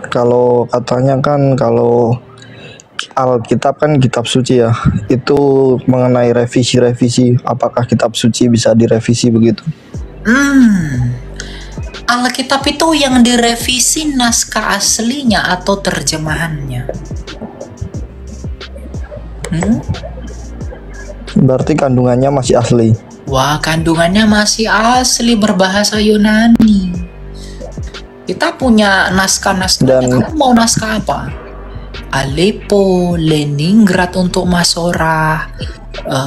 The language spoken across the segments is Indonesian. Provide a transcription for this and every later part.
Kalau katanya kan kalau Alkitab kan kitab suci ya, itu mengenai revisi-revisi, apakah kitab suci bisa direvisi begitu? Alkitab itu yang direvisi naskah aslinya atau terjemahannya? Berarti kandungannya masih asli. Wah, kandungannya masih asli berbahasa Yunani. Kita punya naskah-naskahnya. Kamu mau naskah apa? Aleppo, Leningrad untuk Masorah,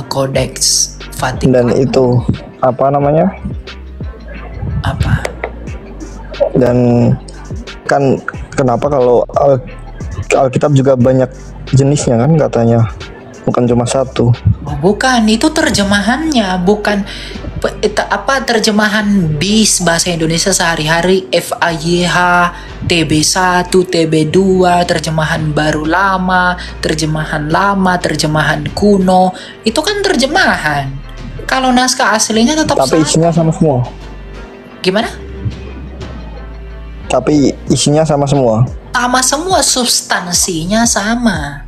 Codex Vatikan. Dan itu apa namanya? Apa? Dan kan kenapa kalau Alkitab juga banyak jenisnya kan katanya, bukan cuma satu. Oh, bukan, itu terjemahannya, bukan terjemahan BIS bahasa Indonesia sehari-hari, FAYH, TB1, TB2, terjemahan baru lama, terjemahan kuno, itu kan terjemahan. Kalau naskah aslinya tetap tapi isinya sama semua. Gimana? Tapi isinya sama semua. Sama semua, substansinya sama.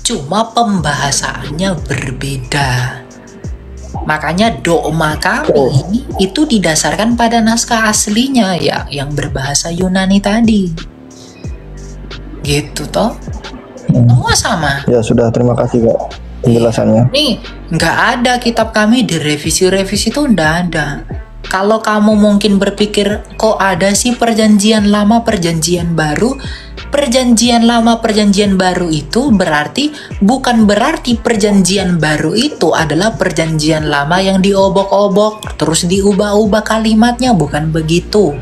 Cuma pembahasannya berbeda. Makanya dogma kami itu didasarkan pada naskah aslinya ya, yang berbahasa Yunani tadi. Gitu toh. Semua sama. Ya sudah, terima kasih Kak penjelasannya. Nih, nggak ada kitab kami direvisi-revisi itu nggak ada. Kalau kamu mungkin berpikir kok ada sih perjanjian lama, perjanjian baru. Perjanjian lama, perjanjian baru itu bukan berarti perjanjian baru itu adalah perjanjian lama yang diobok-obok terus diubah-ubah kalimatnya, bukan begitu.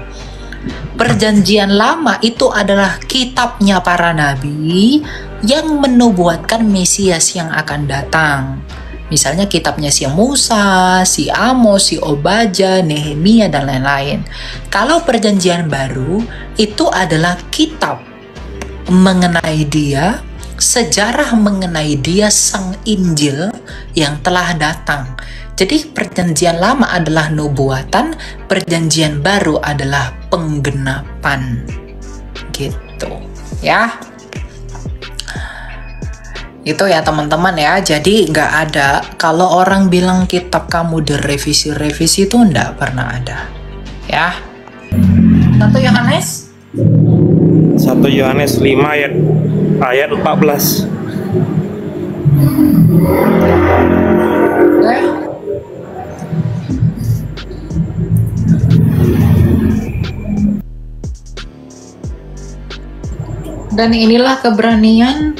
Perjanjian lama itu adalah kitabnya para nabi yang menubuatkan Mesias yang akan datang. Misalnya kitabnya si Musa, si Amos, si Obadya, Nehemia, dan lain-lain. Kalau perjanjian baru itu adalah kitab mengenai dia, sejarah mengenai dia, sang Injil yang telah datang. Jadi perjanjian lama adalah nubuatan, perjanjian baru adalah penggenapan. Gitu ya. Itu ya teman-teman ya. Jadi nggak ada, kalau orang bilang kitab kamu direvisi-revisi itu nggak pernah ada ya. 1 Yohanes 1 Yohanes 5 ayat 14. Okay. Dan inilah keberanian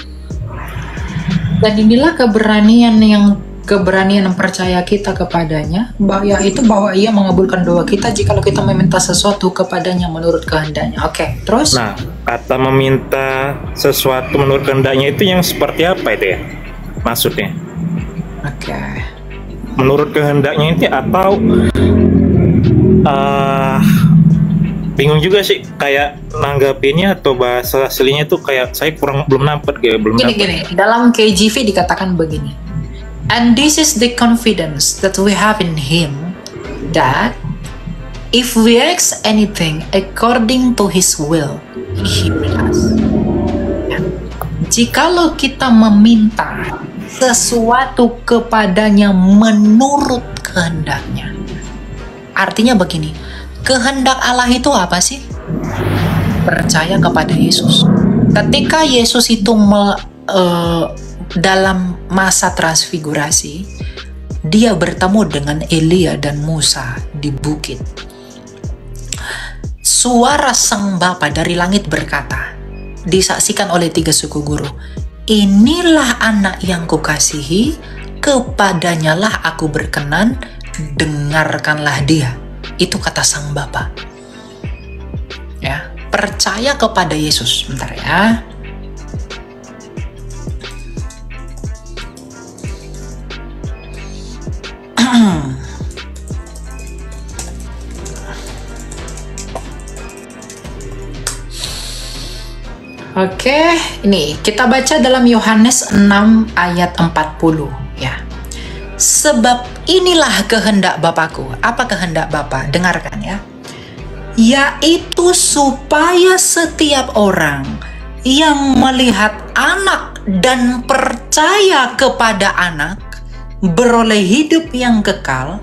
percaya kita kepadanya, bahwa ia mengabulkan doa kita jikalau kita meminta sesuatu kepadanya menurut kehendaknya. Oke, terus? Nah, kata meminta sesuatu menurut kehendaknya itu yang seperti apa itu ya? Maksudnya? Oke. Menurut kehendaknya itu atau bingung juga sih kayak nanggapinnya, atau bahasa aslinya tuh kayak saya belum nampak. Gini, dalam KJV dikatakan begini. And this is the confidence that we have in him, that if we ask anything according to his will, he will us. Jikalau kita meminta sesuatu kepadanya menurut kehendaknya. Artinya begini, kehendak Allah itu apa sih? Percaya kepada Yesus. Ketika Yesus itu dalam masa transfigurasi, dia bertemu dengan Elia dan Musa di bukit. Suara Sang Bapa dari langit berkata, disaksikan oleh 3 suku guru, inilah anak yang kukasihi, kepadanyalah aku berkenan, dengarkanlah dia. Itu kata Sang Bapa. Ya, percaya kepada Yesus. Bentar ya. Oke, ini kita baca dalam Yohanes 6 ayat 40 ya. Sebab inilah kehendak Bapakku. Apa kehendak Bapa? Dengarkan ya. yaitu supaya setiap orang yang melihat anak dan percaya kepada anak beroleh hidup yang kekal,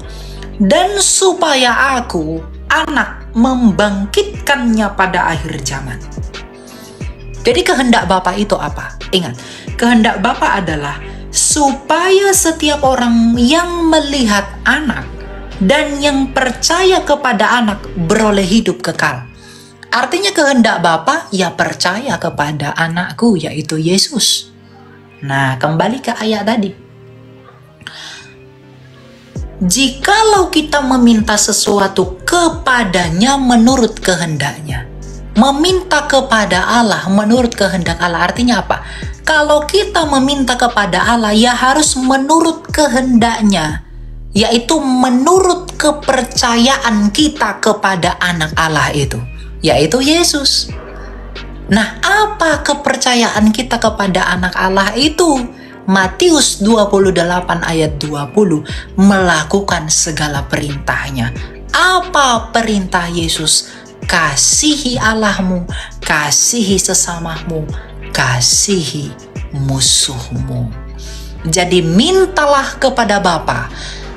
dan supaya aku, anak, membangkitkannya pada akhir zaman. Jadi kehendak Bapa itu apa? Ingat, kehendak Bapa adalah supaya setiap orang yang melihat anak dan yang percaya kepada anak beroleh hidup kekal. Artinya kehendak Bapa ya percaya kepada anakku, yaitu Yesus. Nah, kembali ke ayat tadi. Jikalau kita meminta sesuatu kepadanya menurut kehendaknya, meminta kepada Allah menurut kehendak Allah, artinya apa? Kalau kita meminta kepada Allah ya harus menurut kehendaknya, yaitu menurut kepercayaan kita kepada anak Allah itu, yaitu Yesus. Nah, apa kepercayaan kita kepada anak Allah itu? Matius 28 ayat 20, melakukan segala perintahnya. Apa perintah Yesus? Kasihi Allahmu, kasihi sesamamu, kasihi musuhmu. Jadi mintalah kepada Bapa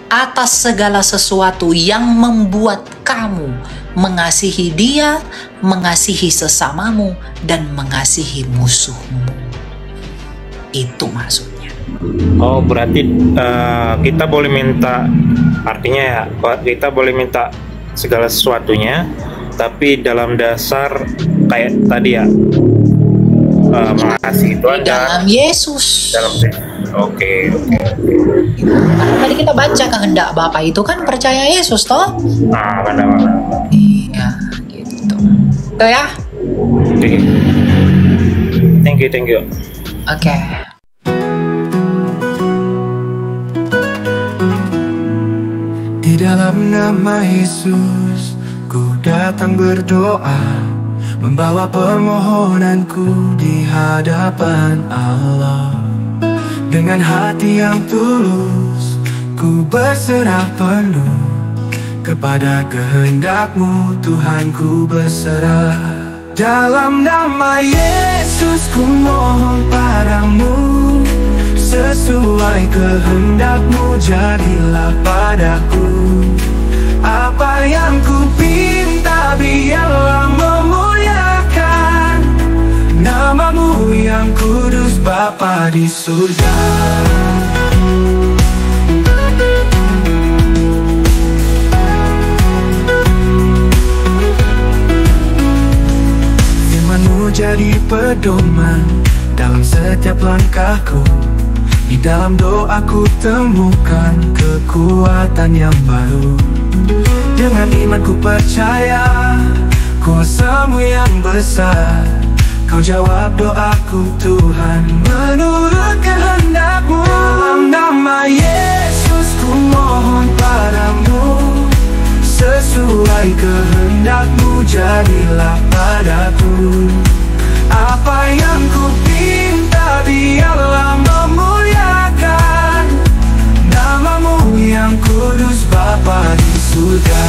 atas segala sesuatu yang membuat kamu mengasihi Dia, mengasihi sesamamu, dan mengasihi musuhmu. Itu maksudnya. Oh, berarti kita boleh minta, artinya ya, kita boleh minta segala sesuatunya, tapi dalam dasar kayak tadi ya, mengasihi Tuhan dalam Yesus. Oke. Karena tadi kita baca kehendak Bapa itu kan percaya Yesus toh? Benar. Iya, gitu. Tuh ya. Oke. Thank you. Oke. Di dalam nama Yesus, ku datang berdoa, membawa permohonanku di hadapan Allah. Dengan hati yang tulus, ku berserah penuh kepada kehendak-Mu, Tuhan, ku berserah. Dalam nama Yesus ku mohon padamu, sesuai kehendak-Mu jadilah padaku. Apa yang ku pinta biarlah memuliakan nama-Mu yang kudus, Bapa di surga. Firman-Mu jadi pedoman dalam setiap langkahku. Di dalam doaku temukan kekuatan yang baru. Dengan imanku percaya kuasa-Mu yang besar. Kau jawab doaku Tuhan menurut kehendak-Mu. Dalam nama Yesus ku mohon padamu, sesuai kehendak-Mu jadilah padaku. Apa yang ku pinta biarlah memuliakan nama-Mu yang kudus, Bapa di surga.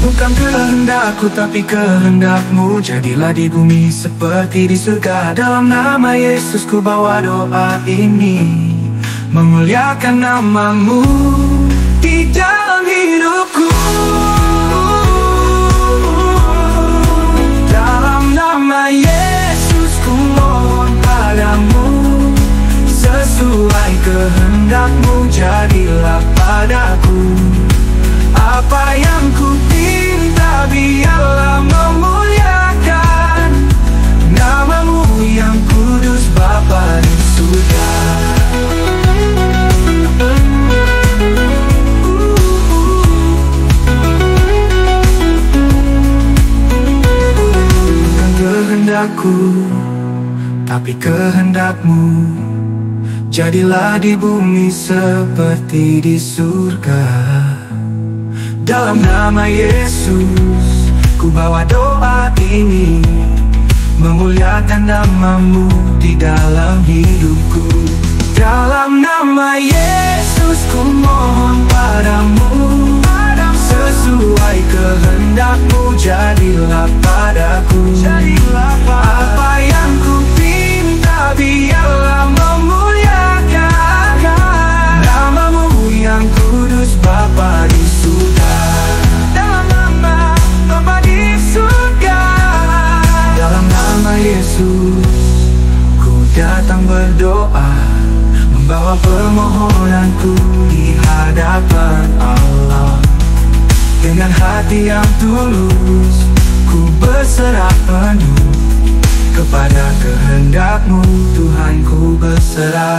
Bukan kehendakku tapi kehendak-Mu jadilah di bumi seperti di surga. Dalam nama Yesus ku bawa doa ini, memuliakan nama-Mu di dalam hidupku. Dalam nama Yesus ku mohon padamu, sesuai kehendak-Mu jadilah padaku. Apa yang ku pinta biarlah memuliakan nama-Mu yang kudus, Bapa di surga. Bukan kehendakku tapi kehendak-Mu jadilah di bumi seperti di surga. Dalam nama Yesus ku bawa doa ini, memuliakan nama-Mu di dalam hidupku. Dalam nama Yesus ku mohon padamu, sesuai kehendak-Mu jadilah padaku. Apa yang ku pinta biarlah memuliakan nama-Mu yang kudus Bapa di surga. Dalam nama Bapa di surga, dalam nama Yesus ku datang berdoa, membawa permohonanku di hadapan Allah. Dengan hati yang tulus, ku berserah penuh kepada kehendak-Mu, Tuhan, ku berserah